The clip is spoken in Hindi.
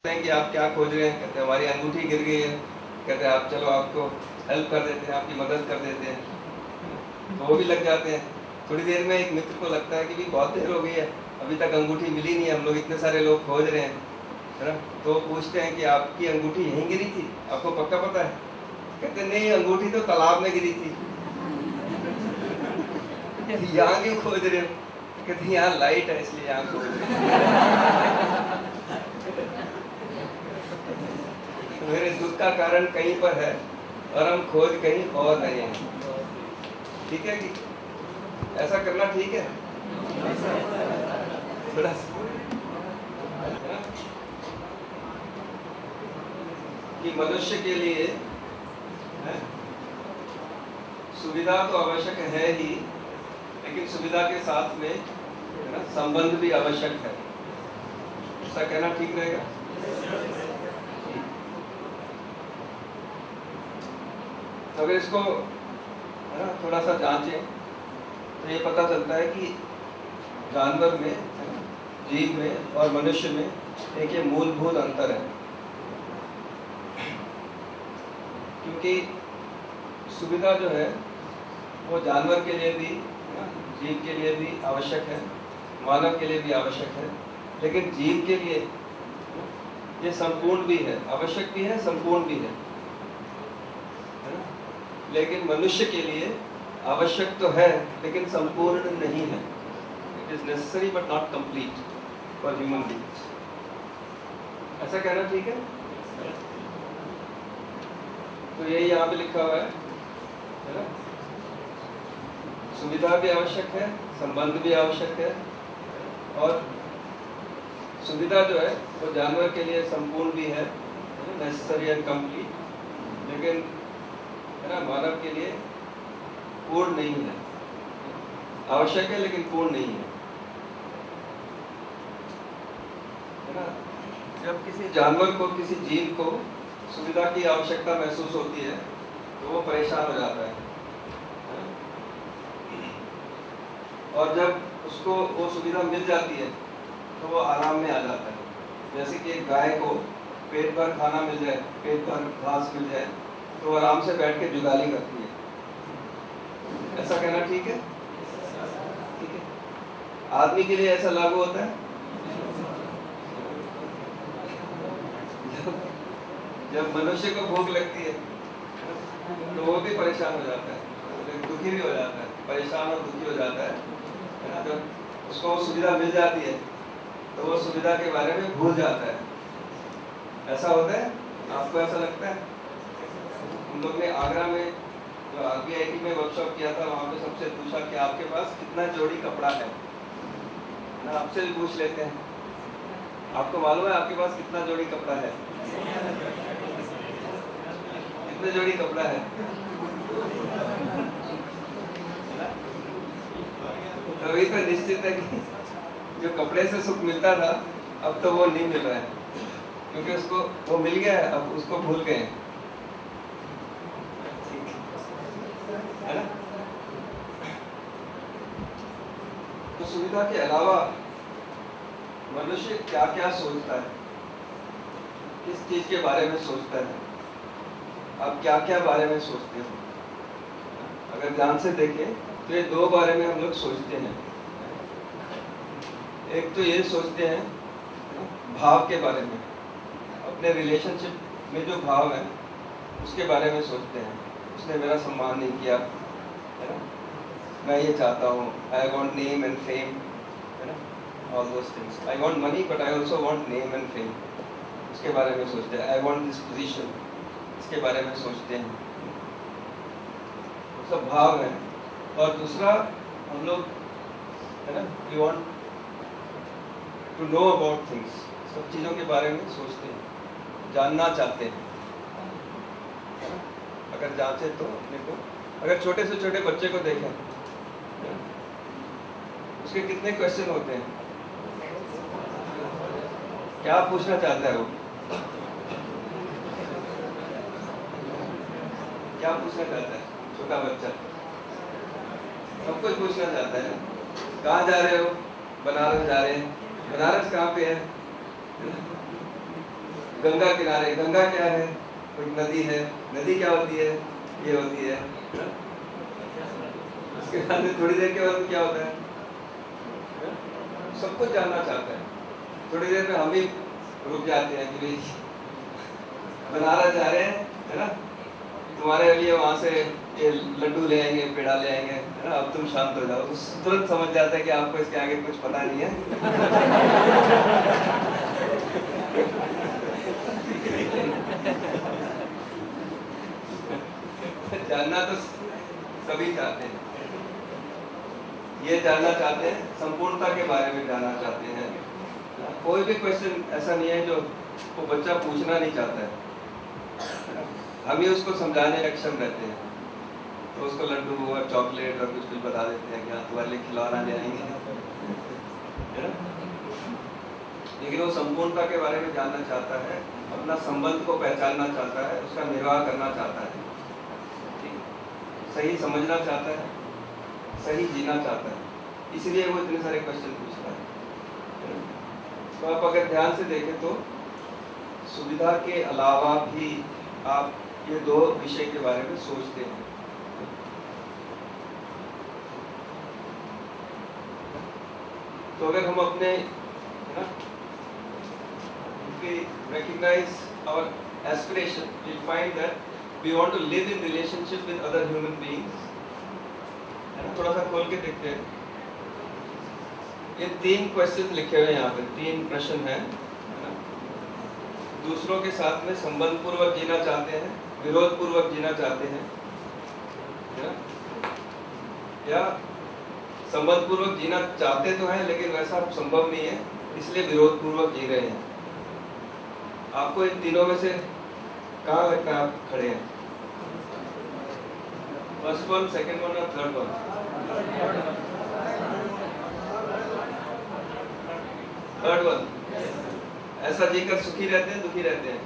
हैं कि आप क्या खोज रहे हैं, कहते हैं हमारी अंगूठी गिर गई है, कहते हैं आप चलो आपको हेल्प कर देते हैं, आपकी मदद कर देते हैं, तो वो भी लग जाते हैं। थोड़ी देर में एक मित्र को लगता है कि भी बहुत देर हो गई है, अभी तक अंगूठी मिली नहीं है, हम लोग इतने सारे लोग खोज रहे हैं, है ना। तो पूछते हैं कि आपकी अंगूठी यहीं गिरी थी, आपको पक्का पता है? कहते नहीं, अंगूठी तो तालाब में गिरी थी। यहाँ क्यों खोज रहे हो? कहते यहाँ लाइट है इसलिए यहाँ खोज रहे हो। मेरे दुख का कारण कहीं पर है और हम खोज कहीं और रहे हैं। ठीक है कि ऐसा करना ठीक है? थोड़ा कि मनुष्य के लिए सुविधा तो आवश्यक है ही, लेकिन सुविधा के साथ में संबंध भी आवश्यक है। ऐसा कहना ठीक रहेगा? तो अगर इसको थोड़ा सा जांचें तो ये पता चलता है कि जानवर में, जीव में और मनुष्य में एक ये मूलभूत अंतर है। क्योंकि सुविधा जो है वो जानवर के लिए भी, जीव के लिए भी आवश्यक है, मानव के लिए भी आवश्यक है, लेकिन जीव के लिए ये संपूर्ण भी है, आवश्यक भी है, संपूर्ण भी है। लेकिन मनुष्य के लिए आवश्यक तो है लेकिन संपूर्ण नहीं है। It is necessary but not complete for human beings. ऐसा कहना ठीक है? तो यही यहाँ पे लिखा हुआ है ना? सुविधा भी आवश्यक है, संबंध भी आवश्यक है, और सुविधा जो है वो जानवर के लिए संपूर्ण भी है, नेसेसरी एंड कंप्लीट, लेकिन है ना मानव के लिए पूर्ण नहीं है। आवश्यक है लेकिन पूर्ण नहीं है ना। जब किसी जानवर को, किसी जीव को सुविधा की आवश्यकता महसूस होती है तो वो परेशान हो जाता है, और जब उसको वो सुविधा मिल जाती है तो वो आराम में आ जाता है। जैसे कि एक गाय को पेट भर खाना मिल जाए, पेट भर घास मिल जाए, तो आराम से बैठ के जुगाली करती है। ऐसा कहना ठीक है? ठीक है। आदमी के लिए ऐसा लागू होता है? जब मनुष्य को भूख लगती है तो वो भी परेशान हो जाता है, दुखी भी हो जाता है, परेशान और दुखी हो जाता है ना। जब उसको सुविधा मिल जाती है तो वो सुविधा के बारे में भूल जाता है। ऐसा होता है? आपको ऐसा लगता है? हम लोग ने आगरा में जो RBIT में वर्कशॉप किया था, वहाँ पे सबसे पूछा कि आपके पास कितना जोड़ी कपड़ा है ना। आपसे भी पूछ लेते हैं, आपको मालूम है आपके पास कितना जोड़ी कपड़ा है? कितने जोड़ी कपड़ा है? तभी तो निश्चित है कि जो कपड़े से सुख मिलता था अब तो वो नहीं मिल रहा है, क्योंकि उसको वो मिल गया है, अब उसको भूल गए, है ना। तो सुविधा के अलावा मनुष्य क्या क्या सोचता है, किस चीज के बारे में सोचता है? आप क्या क्या बारे में सोचते हो? अगर ध्यान से देखें तो ये दो बारे में हम लोग सोचते हैं। एक तो ये सोचते हैं भाव के बारे में, अपने रिलेशनशिप में जो भाव है उसके बारे में सोचते हैं। उसने मेरा सम्मान नहीं किया, है ना, मैं ये चाहता हूँ, I want name and fame, है ना, all those things. I want money but I also want name and fame, उसके बारे में सोचते हैं। आई वॉन्ट दिस पोजिशन, इसके बारे में सोचते हैं। वो सब भाव है। और दूसरा हम लोग, है ना, we want to know about things, सब चीज़ों के बारे में सोचते हैं, जानना चाहते हैं। अगर जांचे तो अपने को, अगर छोटे से छोटे बच्चे को देखें, उसके कितने क्वेश्चन होते हैं? क्या पूछना चाहता है वो? क्या पूछना चाहता है छोटा बच्चा? सब कुछ पूछना चाहता है। कहाँ जा रहे हो? बनारस जा रहे हैं। बनारस कहाँ पे है? गंगा किनारे, गंगा क्या है? कोई नदी है, नदी क्या होती है? ये होती है। उसके बाद में थोड़ी देर के बाद में क्या होता है? सब कुछ जानना चाहता है। थोड़ी देर में हम भी रुक जाते हैं कि भाई बनारस जा रहे हैं, है ना, तुम्हारे लिए वहां से ये लड्डू ले आएंगे, पेड़ा ले आएंगे, है ना, अब तुम शांत हो जाओ। तो तुरंत समझ जाता है कि आपको इसके आगे कुछ पता नहीं है। जानना तो सभी चाहते हैं, ये जानना चाहते हैं, संपूर्णता के बारे में जानना चाहते हैं। कोई भी क्वेश्चन ऐसा नहीं है जो वो बच्चा पूछना नहीं चाहता है, हम ही उसको समझाने में अक्षम रहते हैं। तो उसको लड्डू और चॉकलेट और कुछ बता देते हैं कि हाँ तुम्हारे लिए खिलौना ले आएंगे, है ना। लेकिन वो संपूर्णता के बारे में जानना चाहता है, अपना संबंध को पहचानना चाहता है, उसका निर्वाह करना चाहता है, सही समझना चाहता है, सही जीना चाहता है, इसलिए वो इतने सारे क्वेश्चन पूछता है। तो आप अगर ध्यान से देखें तो सुविधा के अलावा भी आप ये दो विषय के बारे में सोचते हैं। तो अगर हम अपने, है ना, recognize our aspiration, we find that we want to live in relationship with other human beings, है ना। थोड़ा सा खोल के देखते हैं, ये 3 क्वेश्चन लिखे हुए हैं यहाँ पे, 3 प्रश्न हैं, है ना। दूसरों के साथ में संबंध पूर्वक जीना चाहते हैं, विरोध पूर्वक जीना चाहते हैं, है ना, या संबंध पूर्वक जीना चाहते तो हैं लेकिन वैसा संभव नहीं है, इसलिए विरोध पूर्वक जी रहे हैं। आपको इन तीनों में से कहाँ लगता है आप खड़े हैं? फर्स्ट वन, सेकंड वन और थर्ड वन? Third one. ऐसा जीकर सुखी रहते हैं, दुखी रहते हैं?